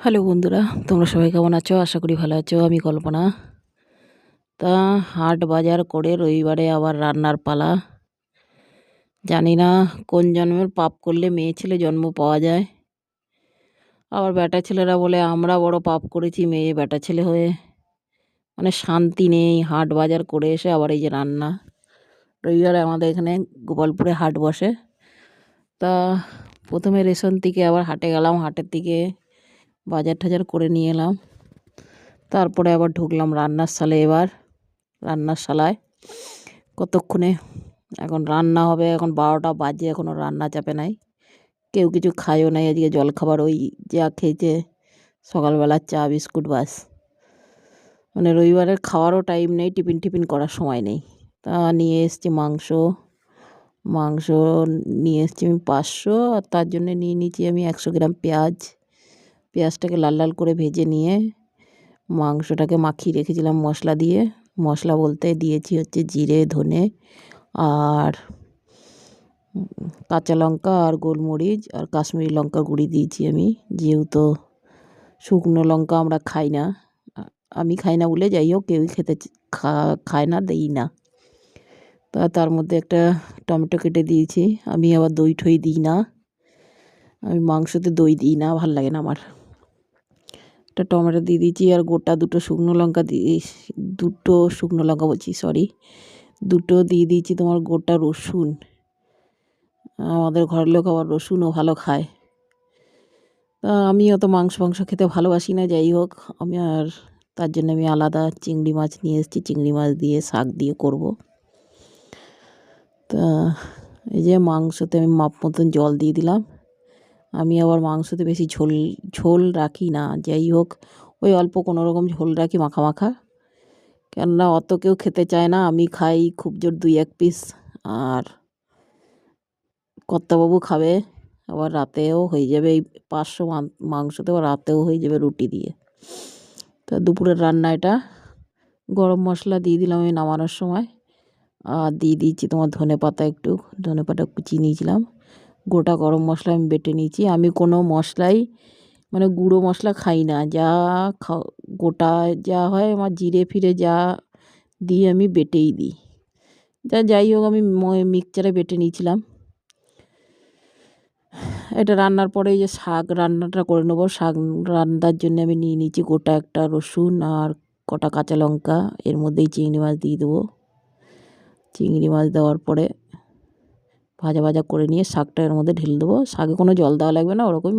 Hello বন্ধুরা, তোমরা সবাই কেমন আছো? আশা করি ভালো আছো। আমি কল্পনা। তা হাট বাজার করে রবিবারে আবার রান্নার পালা। জানি না কোন জন্মের পাপ করলে মেয়ে ছেলে জন্ম পাওয়া যায়। আবার বেটা ছেলেরা বলে আমরা বড় পাপ করেছি মেয়ে বেটা ছেলে হয়ে। মানে শান্তি নেই। হাট বাজার করে এসে আবার এই যে রান্না। রবিবারে আমাদের এখানে গোপালপুরে হাট বসে। তা প্রথমে রেশন থেকে আবার হাটে গেলাম, হাটের থেকে বাজার টাজার করে নিয়ে এলাম। তারপরে আবার ঢুকলাম রান্নার শালে। এবার রান্নার শালায় কতক্ষণে এখন রান্না হবে। এখন 12টা বাজে, এখনও রান্না চাপে নাই। কেউ কিছু খায়ও নাই আজকে। জলখাবার ওই যা খেয়েছে সকালবেলা চা বিস্কুট বাস। মানে রবিবারের খাওয়ারও টাইম নেই, টিফিন টিফিন করার সময় নেই। তা নিয়ে এসছি মাংস। মাংস নিয়ে এসছি আমি 500, আর তার জন্য নিয়ে নিয়েছি আমি 100 গ্রাম পেঁয়াজ। পেঁয়াজটাকে লাল লাল করে ভেজে নিয়ে মাংসটাকে মাখিয়ে রেখেছিলাম মশলা দিয়ে। মশলা বলতে দিয়েছি হচ্ছে জিরে, ধনে আর কাঁচা লঙ্কা আর গোলমরিচ আর কাশ্মীরি লঙ্কা গুঁড়ি দিয়েছি আমি। যেহেতু শুকনো লঙ্কা আমরা খাই না, আমি খাই না বলে যাই হোক, কেউই খায় না, দেই না। তার মধ্যে একটা টমেটো কেটে দিয়েছি। আমি আবার দই ঠই দিই না, আমি মাংসতে দই দিই না, ভাল লাগে না আমার। একটা টমেটো দিয়ে দিয়েছি আর দুটো শুকনো লঙ্কা দুটো দিয়ে দিয়েছি তোমার গোটা রসুন। আমাদের ঘরের লোক আবার রসুনও ভালো খায়। তা আমি অত মাংস খেতে ভালোবাসি না, যাই হোক আমি আর তার জন্য আমি আলাদা চিংড়ি মাছ নিয়ে এসেছি। চিংড়ি মাছ দিয়ে শাক দিয়ে করব। তা এই যে মাংসতে আমি মাপ মতন জল দিয়ে দিলাম। আমি আবার মাংসতে বেশি ঝোল রাখি না, যাই হোক ওই অল্প কোনো রকম ঝোল রাখি মাখা মাখা। কেননা অত কেউ খেতে চায় না, আমি খাই খুব জোর 2-1 পিস। আর কর্তাবাবু খাবে। আবার রাতেও হয়ে যাবে এই 500 মাংসতে, আবার রাতেও হয়ে যাবে রুটি দিয়ে। তা দুপুরের রান্না এটা। গরম মশলা দিয়ে দিলাম আমি নামানোর সময়। আর দিয়ে দিয়েছি তোমার ধনে পাতা কুচিয়ে নিয়েছিলাম। গোটা গরম মশলা আমি বেটে নিয়েছি। আমি কোনো মশলাই মানে গুঁড়ো মশলা খাই না, যা গোটা যা হয় আমার জিরে ফিরে যা দিয়ে আমি বেটেই দিই। যাই হোক আমি মিক্সচারে বেটে নিয়েছিলাম। এটা রান্নার পরে এই যে শাক রান্নাটা করে নেবো। শাক রান্নার জন্য আমি নিয়ে নিয়েছি গোটা একটা রসুন আর কটা কাঁচা লঙ্কা। এর মধ্যেই চিংড়ি মাছ দিয়ে দেবো। চিংড়ি মাছ দেওয়ার পরে ভাজা ভাজা করে নিয়ে শাকটা এর মধ্যে ঢেলে দেবো। শাকে কোনো জল দেওয়া লাগবে না, ওরকমই